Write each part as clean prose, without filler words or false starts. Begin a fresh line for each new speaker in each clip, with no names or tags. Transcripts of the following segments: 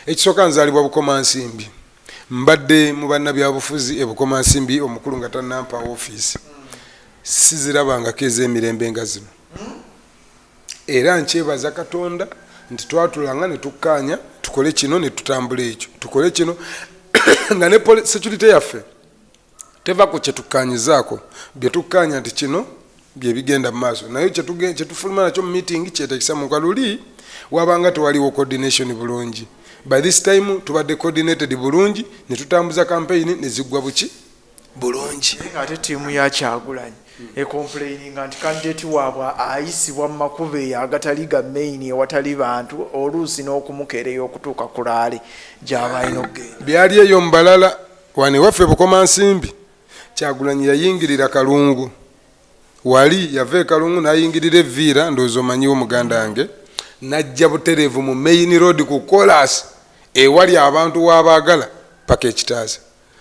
Ekisooka nzaalibwa Bukomansimbi. Mbadde mu bannabyabufuzi Bukomansimbi omukulu nga tannampa ofiisi. Sizirabangako ez'emirembe nga zino. Era nkyebaza Katonda nti twatulanga ne tukkaanya tukole kino ne tutambula ekyo. Tukole kino nga ne security yaffe teva ku kye tukkaanyizaako bye tukkaanya nti kino bye bigenda mu maaso. Naye kye tufuluma nakyo mu meeting kyetekisa mu kaluli wabanga tewaliwo coordination bulungi. By this time tubadde coordinated bulungi ne tutambuza campaign ne ziggwa buki bulungi.
Ate tiimu ya Kyagulanyi complaining nti candidate waabwe ayisibwa mu makubo agatali ga main ewatali bantu oluusi n'okumukeereyo okutuuka ku laale gy'abalina okugenda.
Byali eyo mbalala wane waffe Bukomansimbi Kyagulanyi yayingirira Kalungu. Wali yava Kalungu n'ayingirira Evviira ndowooza omanyiwo muganda wange n'ajja butereevu mu main road ku Kolas ewali abantu waabaagala paka ekitaasa.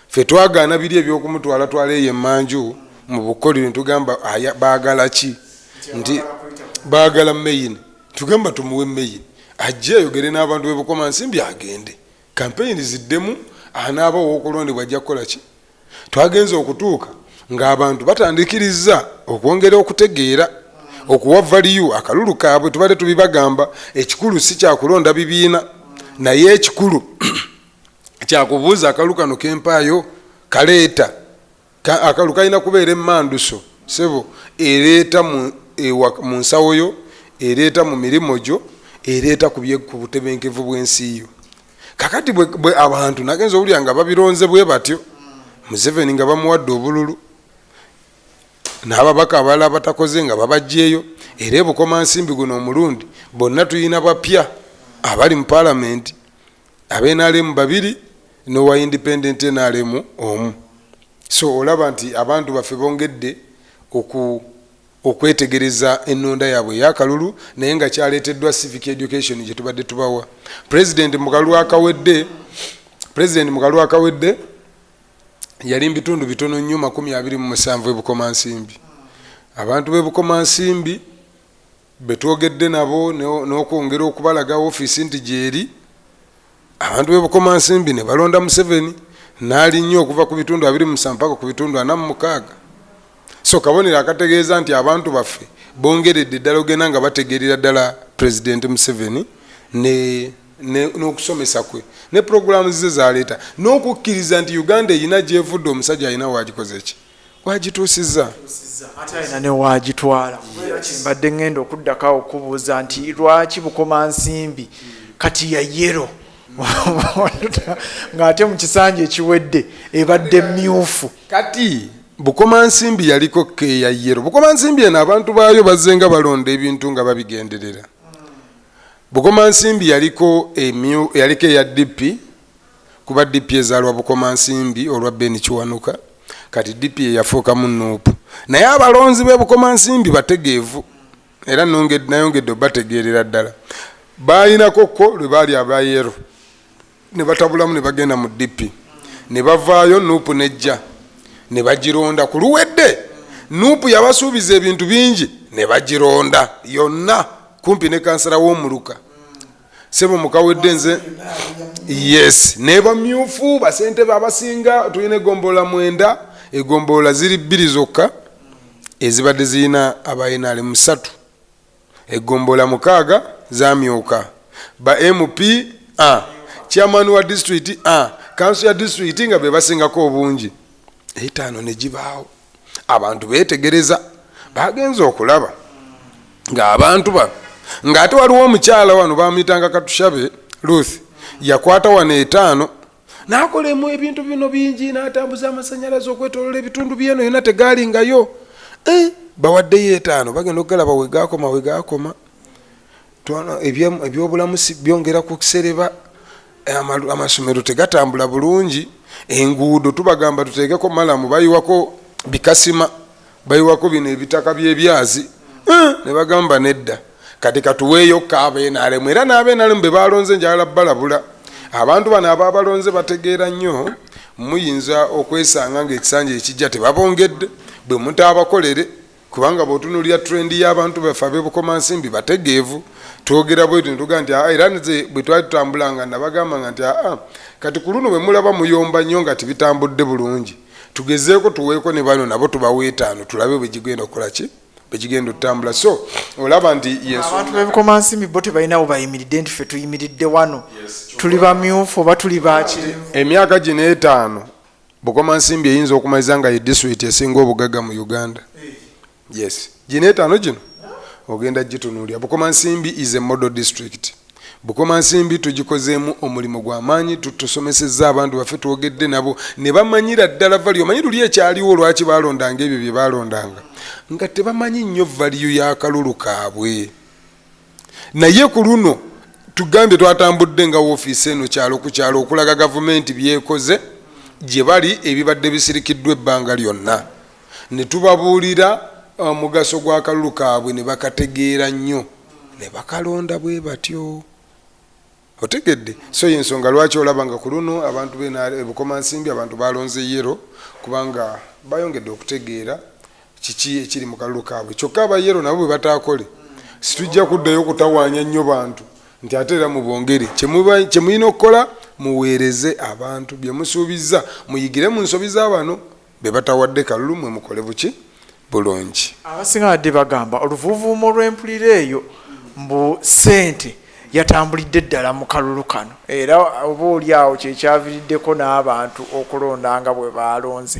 Ffe twagaana biri ebyokumutwala twaleeyo emmanju mu Bukoliro ntugamba baagala ki nti baagala main tugamba tumuwe main ajje ayogere n'abantu b'e Bukomansimbi agende campaign ziddemu anaaba w'okulondebwa ajja kukola ki. Twagenze okutuuka ng'abantu batandikiriza okwongera okutegeera okuwa value akalulu kaabwe tubadde tubibagamba ekikulu si kyakulonda bibiina naye ekikulu kyakubuuza akalu kano kempaayo kaleeta akalu kalina kubeera emmanduso sebo ereeta mu nsawo yo ereeta mu mirimo gyo ereeta ku butebenkevu bw'ensi yo. Kakati bwe abantu nagenza owulira nga babironze bwe batyo Museveni nga bamuwadde obululu n'ababaka abalala batakoze nga babajjeeyo era Bukomansimbi guno omulundi bonna tuyina bapya abali mu parliament ab'NRM 2 n'owa independent NRM 1. So olaba nti abantu baffe bongedde okwetegereza ennonda yaabwe eyakalulu naye nga kyaleeteddwa civic education gye tubadde tubawa. President mu kalulu akawedde yali mbitundu bitono nnyo 27 Bukomansimbi. Abantu b'e Bukomansimbi betwogedde nabo n'okwongera okubalaga ofiisi nti gyeri abantu b'e Bukomansimbi ne balonda Museveni n'ali nnyo okuva ku bitundu 27 mpaka ku bitundu 46. So kabonero akategeeza nti abantu baffe bongeredde ddala ogenda nga bategeerera ddala President Museveni n'okusomesa kwe ne programu ze zaleeta n'okukkiriza nti Uganda eyina gyevudde omusajja alina waagikoze ki waagituusizza
ate alina ne waagitwala. Mbadde ngenda okuddako okubuuza nti lwaki Bukomansimbi kati ya yero ng'ate mu kisanja ekiwedde ebadde myufu.
Kati Bukomansimbi yaliko ke ya yero. Bukomansimbi eno abantu baayo bazzenga balonda ebintu nga babigenderera. Bukomansimbi yaliko ya DP kuba DP ezaalwa Bukomansimbi olwa Ben Kiwanuka kati DP yafuuka mu Nuupu. Naye abalonzi b'e Bukomansimbi bategeevu era nayongedde bategeerera ddala. Baayinako ko lwe baali abayero ne batabulamu ne bagenda mu DP ne bavaayo Nuupu nejja ne bagironda ku luwedde. Nuupu yabasuubiza ebintu bingi ne bagironda yonna kumpi ne kansala w'omuluka sebo mukawedde nze yes ne bamyufu basentebe abasinga tulina egombola 9 egombola ziri 2 zokka ezibadde zirina abayinaale 3 egombola 6 zamyuka ba MP chairman wa district council ya district nga be basingako obungi 5 ne gibaawo. Abantu beetegereza bagenza okulaba nga abantu ng'ate waliwo omukyala wano bamuyitanga Katushabe Ruth yakwata wano 5 n'akolemu ebintu bino bingi n'atambuza amasannyalaze okwetoolola ebitundu byeno yonna tegaalingayo. Bawaddeyo 5 bagenda okugalaba wegaakoma ebyobulamu byongera kusereba amasomero tegatambula bulungi enguudo tubagamba tuteekeko malamu bayiwako bikasima bayiwako bino ebitaka by'ebyazi ne bagamba nedda kati katuweeyo kaabenaalemu era n'abeenaalemu be balonze njagala balabula abantu bano ababalonze bategeera nnyo muyinza okwesanga ng'ekisanja ekijja tebabongedde bwe mutaabakolere kubanga bw'otunuulira trendi y'abantu baffe ab'ebukomansimbi bategeevu twogera bwetu ne tugaa nti era nze bwe twali tutambulanga nabagambanga nti kati ku luno bwe mulaba muyomba nnyo nga tibitambudde bulungi tugezeeko tuweeko ne bano nabo tubaweetaano tulabe bwe kigenda okukola ki bwe kigenda okutambula so olaba nti
abantu b'ebukomansimbi bo tebalinawo bayimiridde nti ffe tuyimiridde wano tuli bamyufu oba tuli bakirivu
emyaka gino 5 bukomansimbi eyinza okumaliza nga ye disitulikiti esinga obugagga mu Uganda yes gino 5 gino ogenda gitunuulira bukomansimbi is a model district bukomansimbi tugikozeemu omulimu gw'amaanyi tutusomesezza abantu baffe twogedde nabo ne bamanyira ddala value omanyi luli ekyaliwo lwaki balondanga ebyo bye balondanga nga tebamanyi nnyo value y'akalulu kaabwe naye ku luno tugambye twatambudde nga woofiisi eno kyalo ku kyalo okulaga gavumenti byekoze gye bali ebibadde bisirikiddwa ebbanga lyonna ne tubabuulira omugaso gw'akalulu kaabwe ne bakategeera nnyo ne bakalonda bwe batyo otegedde so yensonga lwaki olaba nga ku luno abantu b'ebukomansimbi abantu balonze yero kubanga bayongedde okutegeera kiki ekiri mu kalulu kaabwe kyokka abayero nabo bwe bataakole situjja kuddayo okutawaanya nnyo bantu nti ate era mubongere kye mulina okukola muweereze abantu bye musuubiza muyigire mu nsobi z'abano be batawadde kalulu mwe mukole buki bulungi
abasinga badde bagamba oluvuuvuumo olw'empulira eyo mbu ssente yatambulidde ddala mu kalulu kano era oba oli awo kyekyaviiriddeko n'abantu okulonda nga bwe balonze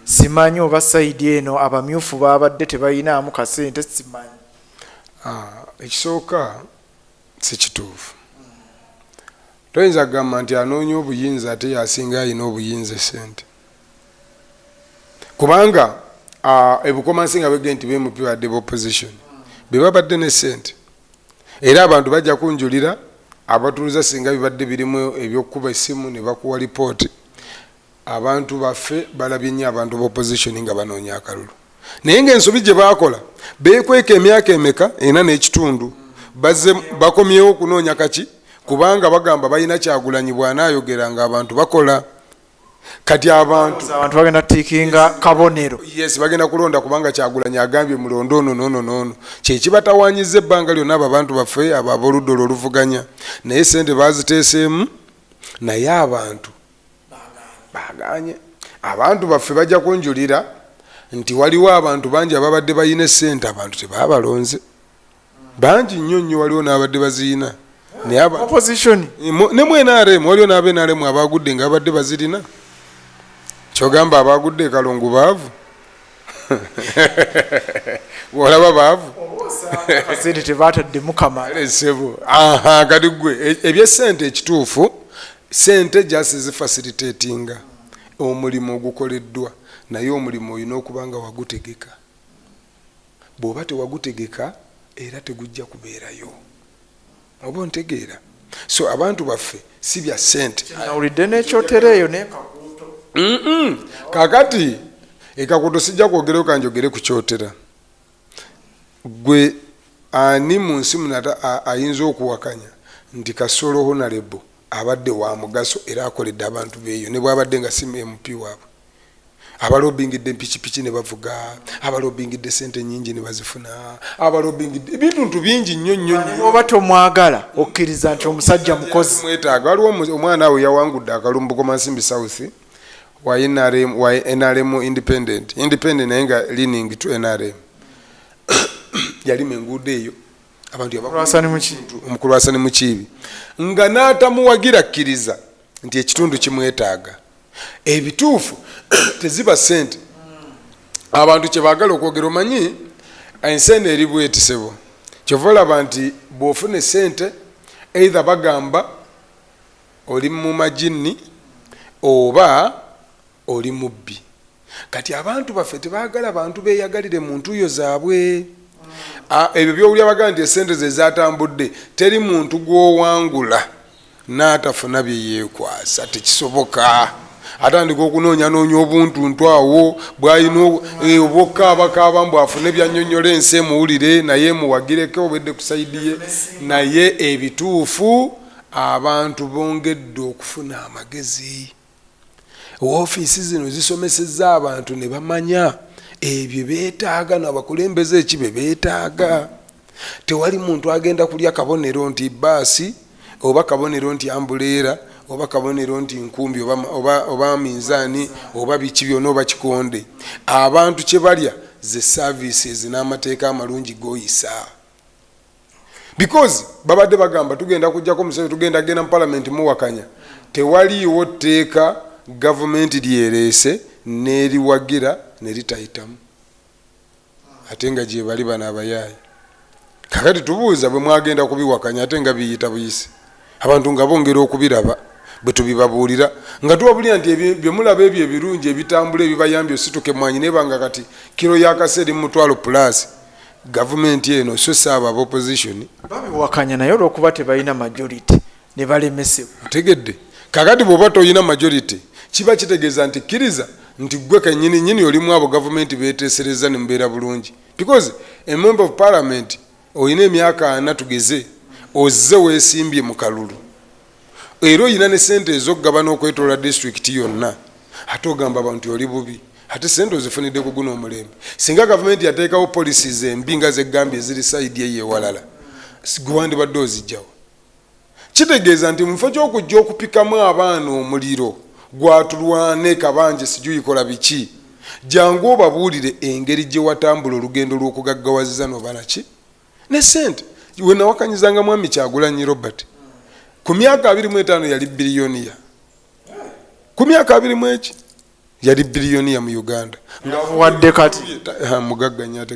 simanyi oba sayidi eno abamyufu babadde tebayinaamu kasente simanyi
ekisooka si kituufu toyinza kugamba nti anoonya obuyinza ate yasinga alina obuyinza esente kubanga ebukomansinga bwegee nti bemupi badde b'opposition be babadde ne sente era abantu bajja kunjulira abatuuliza singa bibadde birimu ebyokukuba essimu ne bakuwa lipooti abantu baffe balabye nnyo abantu b'opposition nga banoonya akalulu naye ng'ensobi gye baakola beekweka emyaka emeka 4.5 bazze bakomyewo okunoonya kaki kubanga bagamba balina Kyagulanyi bw'anaayogera nga abantu bakola kati abantu
bagenda tikinga kabonero
yes bagenda kulonda kubanga Kyagulanyi agambye mulondo ono kyekibatawaanyiza ebbanga lyonna abo abantu baffe ababoludde oluvuganya naye sente baziteeseemu naye abantu baganye abantu baffe bajja kunjulira nti waliwo abantu bangi ababadde bayina sente abantu tebabalonze bangi nnyo waliwo n'abadde baziyina
opposition
ne NRM waliwo n'abenaremu abagudde nga abadde bazirina kyogamba abagudde kalungu baavu olaba baavu
kasente tebaataddemu kamala
sebo kati gwe ebyesente ekituufu sente jasi zifacilitatinga omulimu ogukoleddwa naye omulimu olina okuba nga wagutegeka bw'oba tewagutegeka era tegujja kubeerayo oba ontegeera so abantu baffe si bya sente
nawulidde n'ekyotera eyo
kakati ekakuto sijja kwogerayo kanjogere ku kyotera gwe ani mu nsi munata ayinza okuwakanya nti Kasolo Honorable abadde wa mugaso era akoledde abantu beeyo ne bwabadde nga si MP waabwe abalobingidde mpikipiki ne bavuga abalobingidde sente nyingi ne bazifuna abalobingidde ebintu bingi nnyo
oba tomwagala okkiriza nti omusajja mukozi
mwetaaga waliwo omwana awe yawangudde akalulu mu Bukomansimbi South wa NRM independent naye nga leaning to NRM yalima enguudo eyo abantu omukulu Hassan Mukiibi nga n'atamuwagira akkiriza nti ekitundu kimwetaaga ebituufu teziba sente abantu kye baagala okwogera omanyi ensene eri bwetisebo kyova olaba nti bw'ofuna sente either bagamba oli mu majini oba oli mubbi kati abantu baffe tebaagala bantu beeyagalire mu ntuuyo zaabwe ebyo byowulya bagamba nti esente ze zaatambudde teri muntu gw'owangula n'atafuna bye yeekwasa tekisoboka atandika okunoonya obuntuntu awo bw'alina obukaabakaaba mbu afune byannyonnyola ensi emuwulire naye muwagireko obedde ku sayidi ye naye ebituufu abantu bongedde okufuna amagezi woofiisi zino zisomesezza abantu ne bamanya ebyo beetaaga n'abakulembeze ekibe beetaaga. Tewali muntu agenda kulya kabonero nti baasi oba kabonero nti ambuleera oba kabonero nti nkumbi oba minzaani oba biki byonna oba kikonde. Abantu kye balya ze services n'amateeka amalungi goyisa. Because babadde bagamba tugenda kujjako musebe tugenda genda mu parliament muwakanya. Tewaliiwo tteeka gavumenti lyereese n'eriwagira ne litayitamu. Ate nga gye bali bano abayaayi. Kakati tubuuza bwe mwagenda kubiwakanya ate nga biyita buyise. Abantu nga bongera okubiraba bwe tubibabuulira nga tubabulira nti bye mulaba ebyo ebirungi ebitambula ebibayambye osituke mwanyi nebanga kati kiro yakaseeri mu mutwalo plus gavumenti eno so saaba opposition
babiwakanya naye olwokuba tebalina majority ne balemesebwa.
Otegedde kakati bw'oba toyina majority kiba kitegeeza nti kkiriza nti gwe kennyini nnyini olimu abo gavumenti beeteesereza ne mubeera bulungi. Because a member of parliament oyina emyaka 4 tugeze ozze weesimbye mu kalulu era oyina ne sente ez'okugabana okwetoola disitulikiti yonna ate ogamba abantu oli bubi ate sente ozifunidde ku guno omulembe. Singa gavumenti yateekawo policies embi nga zeggambye eziri sayidi eyo ewalala gwandibadde ozijjawo. Kitegeeza nti mu kifo ky'okujja okupikamu abaana omuliro gwatulwane kabanje sijuyikola biki jangu obabuulire engeri gye watambula olugendo lw'okugaggawaziza nobalaki ne sente. We nawakanyizanga mwami Kyagulanyi Robert ku myaka 25 yali biliyoniya. Ku myaka 20 yali biliyoniya mu Uganda.
Wadde kati
mugagganya ate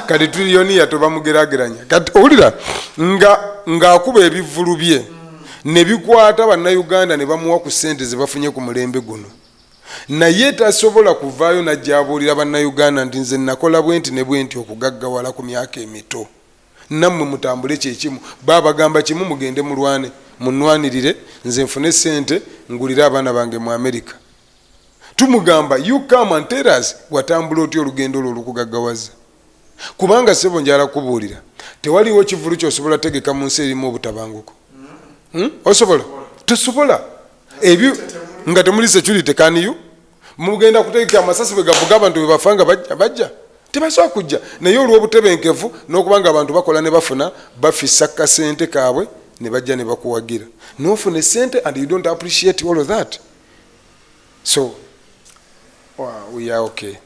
kati triliyoniya tobamugerageranya. Kati owulira nga akuba ebivulu bye ne bikwata bannayuganda ne bamuwa ku sente ze bafunye ku mulembe guno. Naye tasobola kuvaayo najjabuulira bannayuganda nti nze nakola bwenti ne bwenti okugaggawala ku myaka emito. Nammwe mutambule kyekimu babagamba kimu mugende mulwane munwanirire nze nfune sente ngulira abaana bange mu America. Tumugamba you come and tell us watambula otyo olugendo olwo olukugaggawaza. Kubanga sebo njala kubuulira tewaliwo kivulu kyosobola tegeka mu nsi erimu obutabanguko. Osobola tosobola ebyo nga temuli security kaniyo mugenda kutegeka amasasi bwe gavuga abantu bebafanga bajja tebasobola kujja naye olw'obutebenkevu n'okubanga abantu bakola ne bafuna bafissa kasente kaabwe ne bajja ne bakuwagira n'ofuna sente and you don't appreciate all of that. So we are okay.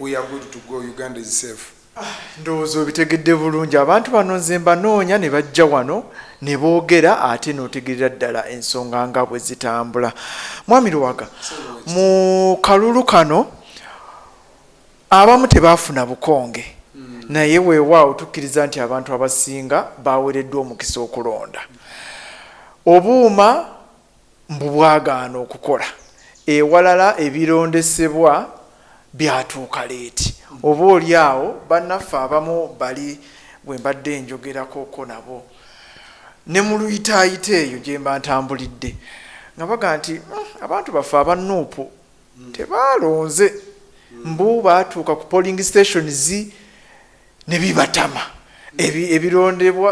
We are good to go. Uganda is safe.
Ndowooza obitegedde bulungi. Abantu bano nze mbanoonya ne bajja wano ne boogera ate n'otegerera ddala ensonga nga bwe zitambula. Mwami Luwaga, mu kalulu kano abamu tebaafuna bukonge naye weewaawo tukkiriza nti abantu abasinga baweereddwa omukisa okulonda. Obuuma mbu bwagaana okukola ewalala ebirondesebwa byatuuka leeti. Oba oli awo bannaffe abamu bali bwe mbadde njogerako nabo ne mu luyitaayita eyo gye mba ntambulidde nga baga nti abantu baffe abanuupu tebaalonze mbu baatuuka ku polling stations ne bibatama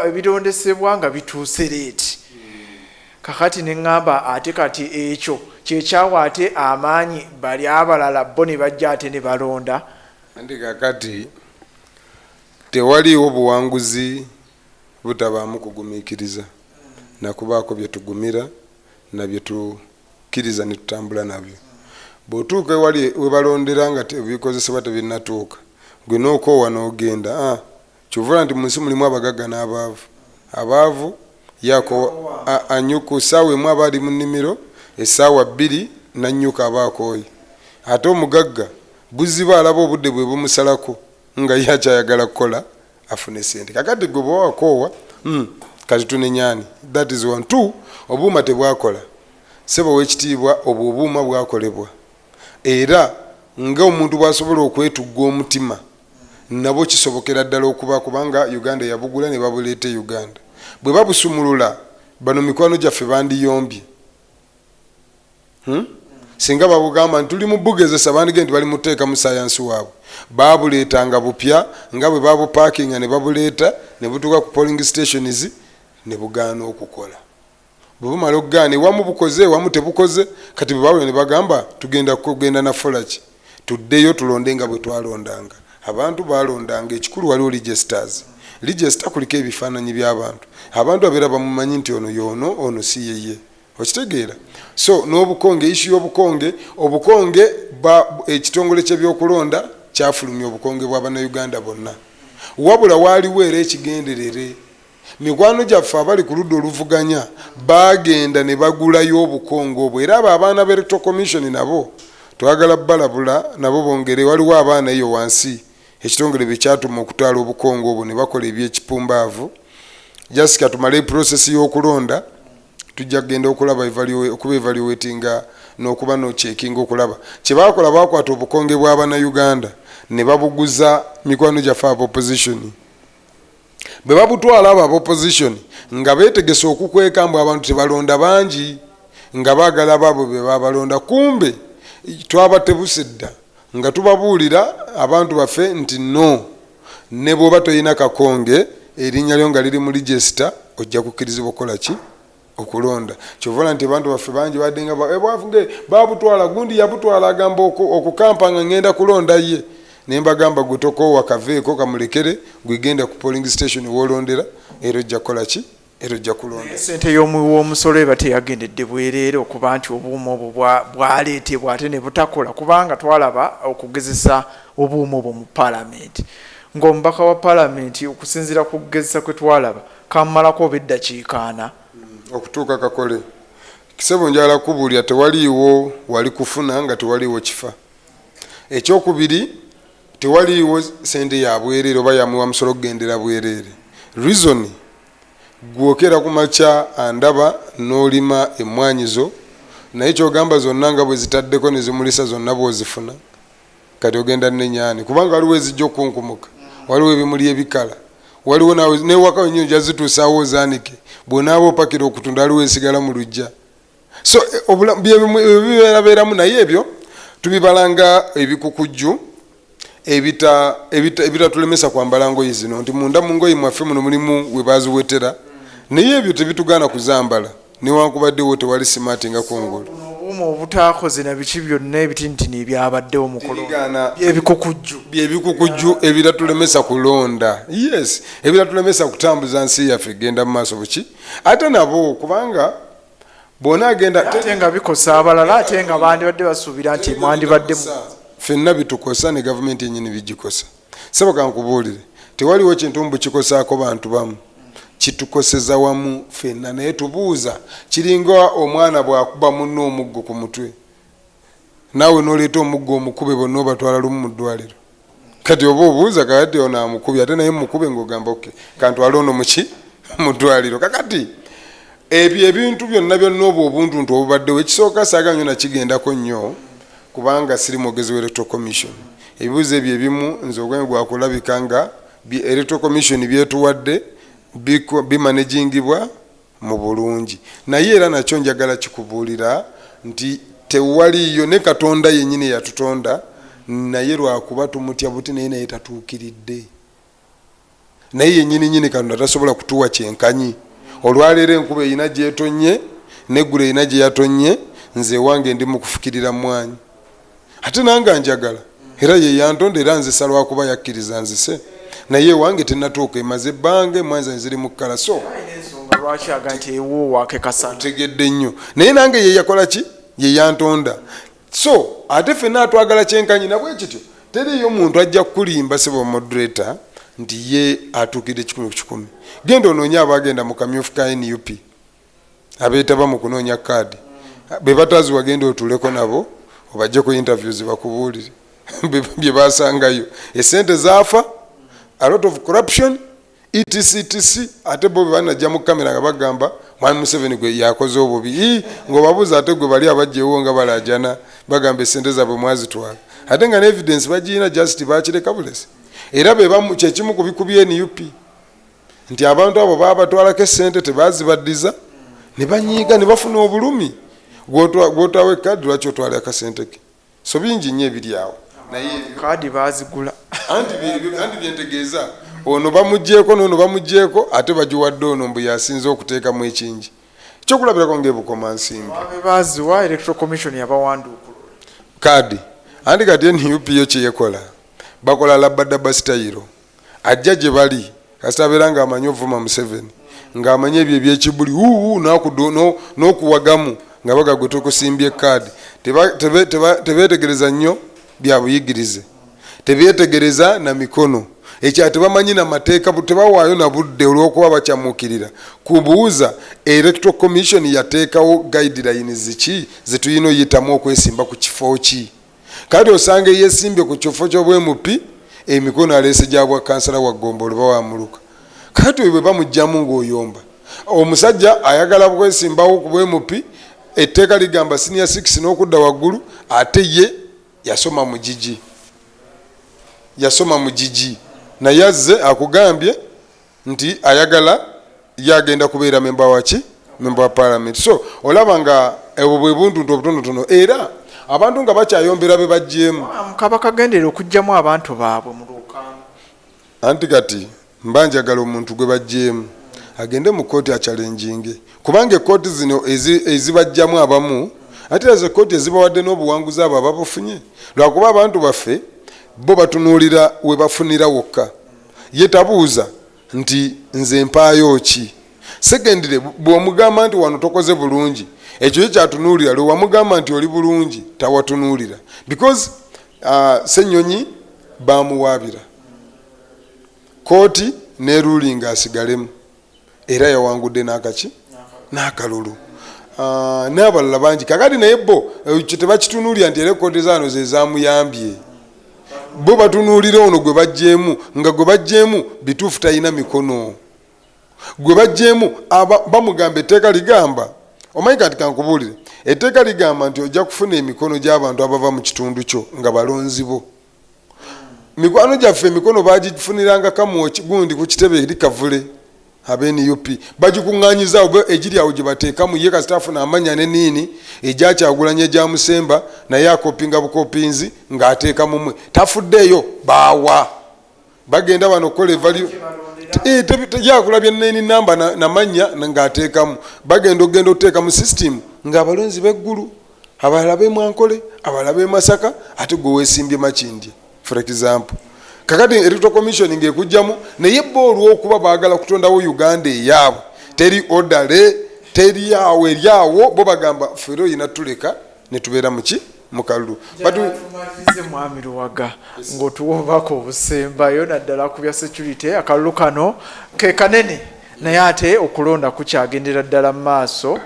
ebirondesebwa nga bituuse leeti. Kakati ne ŋŋamba ate kati ekyo kyekyawa ate amaanyi bali abalala bo ne bajja ate ne balonda.
Andi kakati tewaliiwo buwanguzi butabaamu kugumiikiriza nakubaako bye tugumira na bye tukkiriza ne tutambula nabyo. Bw'otuuka ewali we balondera nga ebikozesebwa tebinnatuuka gwe n'okoowa n'ogenda kyovula nti mu nsi mulimu abagagga n'abaavu. Abaavu yako anyuku saawa emu aba ali mu nnimiro essaawa 2 nannyuka aba akooye. Ate omugagga buziba alaba obudde bwe bumusalako nga ye akyayagala kukola afune sente. Kakati gwe bwe wakoowa kati tunenyani. That is 1. 2 obuuma tebwakola sebo w'ekitiibwa obwo obuuma bwakolebwa era nga omuntu bw'asobola okwetugga omutima nabo kisobokera ddala okuba kubanga Uganda yabugula ne babuleeta Uganda. Bwe babusumulula bano mikwano gyaffe bandiyombye. Singa babugamba ntuli mu bugezesa bandige nti bali muteeka mu sayansi waabwe babuleetanga bupya nga bwe babuparkinga ne babuleeta ne butuuka ku polling stations ne bugaana okukola. Bwe bumala okugaana wamu bukoze wamu tebukoze kati bwe babula ne bagamba tugenda kugenda na folaki tuddeyo tulonde nga bwe twalondanga. Abantu balondanga, ekikulu waliwo registers. Register kuliko ebifaananyi by'abantu. Abantu abeera bamumanyi nti ono y'ono, ono si yeye. Okitegeera? So n'obukonge, issue y'obukonge, obukonge ekitongole ky'ebyokulonda kyafulumya obukonge bw'Abannayuganda bonna. Wabula waaliwo era ekigenderere. Mikwano gyaffe abali ku ludda oluvuganya bagenda ne bagulayo obukonge obwo. Era abo abaana b'Electoral Commission nabo twagala balabula nabo bongere, waliwo abaana eyo wansi ekitongole bye kyatuma okutwala obukonge obwo ne bakola ebyekipumbaavu. Just katumale process y'okulonda tujja kugenda okulaba okuba evaluatinga n'okuba n'ocheckinga okulaba kye baakola. Baakwata obukonge bw'Abannayuganda ne babuguza mikwano gyaffe aba opposition. Bwe babutwala aba opposition nga beetegese okukweka mbu abantu tebalonda bangi nga baagala baabo be babalonda, kumbe twabatebuse dda nga tubabuulira abantu baffe nti no, ne bw'oba toyina kakonge erinnya lyo nga liri mu register ojja kukkirizibwa okukola ki? Okulonda. Kyovola nti abantu baffe bangi badde nga bwafunge babutwala, gundi yabutwala agamba okukampa nga ngenda kulonda ye. Nembagamba gwe tokoowa kaveeko kamulekere gwegenda ku polling station wolondera era ojja kukola ki? Era ojja kulonda.
Ssente y'omusolo eba teyagendedde bwereere okuba nti obuuma obwo bwaleetebwa ate ne butakola, kubanga twalaba okugezesa obuuma obwo mu paalamenti. Ng'omubaka wa paalamenti okusinziira ku kugezesa kwe twalaba kammalako oba eddakiika 4
okutuuka kakole. Kisebo njala kubuulira tewaliiwo wali kufuna nga tewaliiwo kifa. Ekyokubiri, tewaliiwo sente ya bwereere oba yamuwa musolo kugendera bwereere. Reason gwokera ku makya andaba n'olima emmwanyi zo, naye kyogamba zonna nga bwe zitaddeko ne zimulisa zonna bw'ozifuna kati ogenda n'enyaani, kubanga waliwo ezijja okunkumuka, waliwo ebimuli ebikala, waliwo newaka wennyini ojja zituusaawo ozaanike, bw'onaaba opakira okutunda waliwo esigala mu luggya. So bibeerabeeramu, naye ebyo tubibalanga ebikukujju ebitatulemesa kwambala ngoyi zino, nti munda mu ngoyi mwaffe muno mulimu we baziwetera, naye ebyo tebitugaana kuzambala newankubaddewo tewali simaati nga kungulu.
Obuuma obutaakoze na biki byonna ebitintini ebyabaddewo mu kulonda
byebikukujju ebiratulemesa kulonda. Yes, ebiratulemesa kutambuza nsi yaffe egenda mu maaso buki ate nabo, kubanga bona agenda
ate nga bikosa abalala ate nga bandibadde basuubira nti mwandibadde
ffenna bitukosa ne gavumenti yennyini bigikosa. Saba kankubuulire, tewaliwo kintu mbu kikosaako bantu bamu, kitukoseza wamu ffenna. Naye tubuuza, kiringa omwana bw'akuba munno omuggo ku mutwe, naawe n'oleeta omuggo omukube bonna obatwala lumu mu ddwaliro. Kati oba obuuza kakati ono amukubye ate naye mukube ng'ogamba oke kantwale ono muki mu ddwaliro. Kakati ebyo ebintu byonna byonna obwo obuntuntu obubaddewo, ekisooka saaga nnyo nakigendako nnyo kubanga siri mwogezi w'Electoral Commission. Ebibuuzo ebyo ebimu nze ogwenge gwakulabika nga Electoral Commission byetuwadde bimanagingibwa mu bulungi, naye era nakyo njagala kikubuulira nti tewaliyo ne Katonda yennyini yatutonda, naye lwakuba tumutya buti naye tatuukiridde. Naye yennyini Katonda tasobola kutuwa kyenkanyi. Olwaleero enkuba erina gyetonye neggula erina gye yatonye, nze wange ndi mu kufukirira mmwanyi ate nange njagala, era ye yantonda era nzisa lwakuba yakkiriza nzise, naye wange tennatuuka, emaze ebbanga emmwanyi zange ziri mu kkala. So tegedde nnyo, naye nange ye yakola ki? Ye yantonda. So ate ffenna atwagala kyenkanyi nabwe kityo. Teriyo muntu ajja kukulimba sebo moderator nti ye atuukidde 100%. Genda onoonya abagenda mu kamyufu ka NUP abeetaba mu kunoonya kaadi, be batazi wagenda otuleko nabo obajje ku interviews bakubuulire bye basangayo. Esente zaafa, a lot of corruption, etc. Ate bo banajja mu kamera nga bagamba Mwami Museveni gwe yakoze obubi, ng'obabuuza ate gwe bali abajjewo nga balajana bagamba esente zaabwe mwazitwala, ate nga ne evidence bagirina just bakireka bulesi. Era be bamu kyekimu ku bikubye NUP nti abantu abo babatwalako esente tebazibaddiza ne banyiiga ne bafuna obulumi. Gwotwawe kadi lwaki otwala akasente ke? So bingi nnyo ebiri awo, naye
kadi bazigula
anti byentegeeza ono bamugjeeko n'ono bamugjeeko ate bagiwadde ono mbu yasinze okuteekamu ekingi. Kyokulabirako ng'ebukoma nsimbi
baziwa Electoral Commission yabawanduukulu
kadi Andi kati NUP yo kyeyekola bakola labadaba style ajja gye bali kasita abeera ng'amanyi ovuma Museveni ng'amanyi ebyo ebyekibuli n'okuwagamu nga baga gwe tukusimbye kaadi tebeetegereza nnyo bya buyigirize tebyetegereza na mikono ekya tebamanyi na mateeka tebawaayo na budde olw'okuba bakyamuukirira kubuuza electoral commission yateekawo guidelines ki zetulina oyitamu okwesimba ku kifo ki kati osanga yesimbye ku kifo ky'obwemupi emikono aleese gya bwa kansala wa Gombo oluba wamuluka kati bwe bamugjamu ng'oyomba omusajja ayagala kwesimbawo ku bwemupi etteeka ligamba senior 6 n'okudda waggulu ate ye yasoma mu gigi naye azze akugambye nti ayagala yagenda kubeera memba wa parliament so olaba nga ebwo bwe buntuntu obutonotono era abantu nga bakyayombera be bajjeemu
Kabaka gendera okugjamu abantu baabwe mu Lukanga
anti kati mba njagala omuntu gwe bajjeemu agende mu kooti achallenginge kubanga ekooti zino ezibajjamu abamu ate ezo kooti ezibawadde n'obuwanguzi abo ababufunye lwakuba abantu baffe bo batunuulira we bafunira wokka ye tabuuza nti nze mpaayo ki segendire bw'omugamba nti wano tokoze bulungi ekyo kyatunuulira lwe wamugamba nti oli bulungi tawatunuulira because Ssenyonyi bamuwaabira kooti ne ruling asigalemu era yawangudde n'akalulu n'abalala bangi kakati naye bo tebakitunuulira nti era kooti zaano ze zamuyambye bo batunuulira ono gwe bajjeemu nga gwe bajjeemu bituufu talina mikono gwe bajjeemu bamugamba etteeka ligamba omanyi kati kankubuulire etteeka ligamba nti ojja kufuna emikono gy'abantu abava mu kitundu kyo nga balonzi bo mikwano gyaffe emikono bagifuniranga kamwoki gundi ku kitebe eri kavule NUP bagikuŋŋaanyizaawo egiri awo gye bateekamu ye kasita afuna amanya ne niini egyakyagulanya egya Musemba naye akopinga bukopinzi ng'ateeka mumwe tafuddeeyo baawa bagenda bano okukola yakulabya neni namba namanya ng'ateekamu bagenda okugenda okuteeka mu system ng'abalonzi b'eggulu abalala b'e Mwankole abalala b'e Masaka ate gwe weesimbye Makindye for example kakati electoral commission ng'ekujjamu naye bo olw'okuba baagala kutondawo Uganda eyaabwe teri odale teri awo eryawo bo bagamba fero yina tuleka ne tubeera mu kalulu
tumalize mwami Luwaga ng'otuwobako obusembayo naddala ku bya security akalulu kano ke kanene naye ate okulonda kukyagendera ddala mu maaso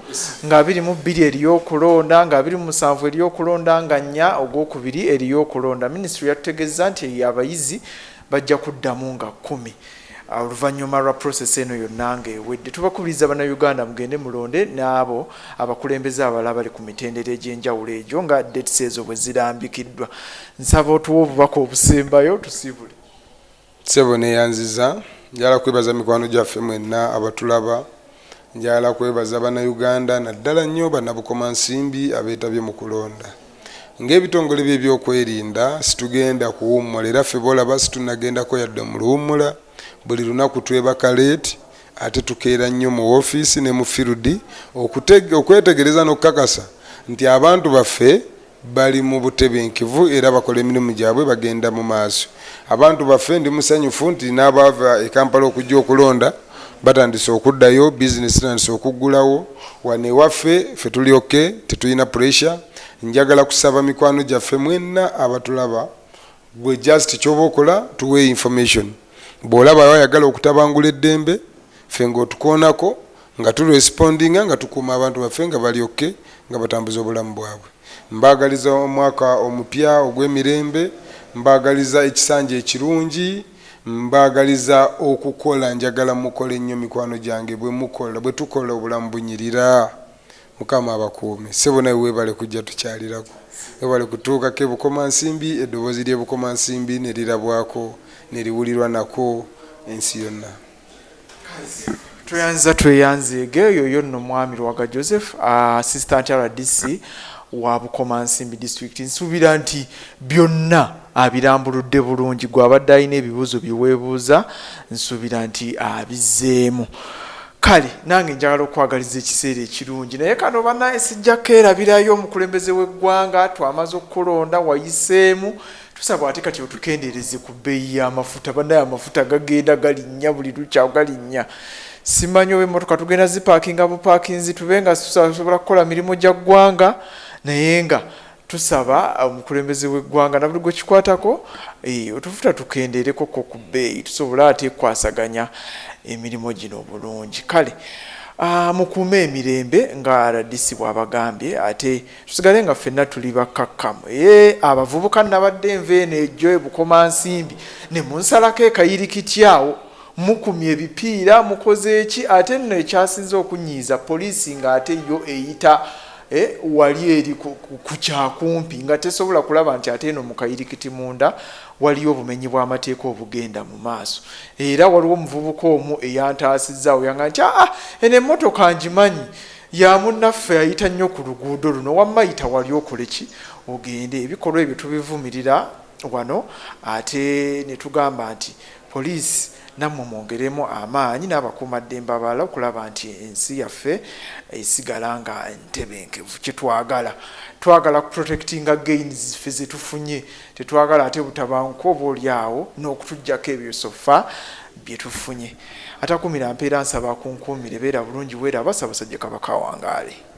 nga 22 eriyokulonda nga 27 eriyokulonda nga 4 ogwokubiri eriyokulonda minisitule yategeeza nti abayizi bajja kuddamu nga 10 oluvannyuma lwa process eno yonna ng'ewedde tubakubiriza bannayuganda mugende mulonde n'abo abakulembeze abalala bali ku mitendera egy'enjawulo egyo nga dates ezo bwe zirambikiddwa nsaba otuwa obubaka obusembayo tusiibule
ssebo neeyanziza njala kwebaza mikwano gyaffe mwenna abatulaba njala kwebaza bannayuganda naddala nnyo bannabukomansimbi abeetabye mu kulonda ng'ebitongole bye ebyokwerinda situgenda kuwummula era ffe boolaba situnagendako yadde mu luwummula buli lunaku twebaka leeti ate tukeera nnyo mu woofiisi ne mu field okwetegereza n'okukakasa nti abantu baffe bali mu butebenkevu era bakola emirimu gyabwe bagenda mu maaso abantu baffe ndi musanyufu nti n'abaava e Kampala okujja okulonda batandise okuddayo bizinesi tandise okuggulawo wane waffe ffe tuli oke tetulina pressure njagala kusaba mikwano gyaffe mwenna abatulaba gwe just kyoba okola tuwe information bw'olaba wayagala okutabangula eddembe ffe ng'otukoonako nga turespondinga nga tukuuma abantu baffe nga bali oke nga batambuza obulamu bwabwe mbaagaliza omwaka omupya ogw'emirembe mbaagaliza ekisanja ekirungi mbaagaliza okukola njagala mukola ennyo mikwano gyange bwe tukola obulamu bunyirira mukama abakuume ssebo nawe weebale kujja tukyalirako weebale kutuukako ebukomansimbi eddoboozi ly'ebukomansimbi ne lirabwako ne liwulirwa nako ensi yonna
tweyanzeege eyo nno mwami Luwaga Joseph assistant RDC wa Bukomansimbi district nsuubira nti byonna abirambuludde bulungi gw'abadde alina ebibuuzo bye weebuuza nsuubira nti abizzeemu kale nange njagala okwagaliza ekiseera ekirungi naye kano bannaye sijja keerabirayo omukulembeze w'eggwanga twamaze okukulonda wayiseemu tusaba ate kati otukendeereze ku bbeeyi y'amafuta bannaye amafuta gagenda galinnya buli lukya galinnya simanyi oba emmotoka tugenda zipaakinga bupaakinzi tube nga tusobola kukola mirimu gya ggwanga naye nga tusaba omukulembeze w'eggwanga nabuli gwe kikwatako otufuta tukendeerekoko ku bbeeyi tusobole ate ekwasaganya emirimu gino obulungi kale mukuume emirembe nga RDC bw'abagambye ate tusigale nga ffenna tuli bakkakkamu abavubuka nabadde enva eno ejjo ebukomansimbi ne munsalako ekayirikiti awo mukumye ebipiira mukoze eki ate nno ekyasinze okunyiiza poliisi nga ate yo eyita wali eri ku kyakumpi nga tesobola kulaba nti ate eno mu kayirikiti munda waliyo obumenyi bw'amateeka obugenda mu maaso era waliwo omuvubuka omu eyantaasizaawo yanga nti eno emmotoka ngimanyi ya munnaffe ayita nnyo ku luguudo luno wammayita wali okole ki ogende ebikolwa ebyo tubivumirira wano ate ne tugamba nti poliisi nammwe mwongeremu amaanyi n'abakuumaddembe abalala okulaba nti ensi yaffe esigala nga ntebenkevu twagala kuprotectinga gains ziffe zetufunye tetwagala ate butabanguko oba oli awo n'okutuggyako ebyosofa bye tufunye atakumira mpeera nsaba kunkuumire beera bulungi weera Ssaabasajja Kabaka wangaale.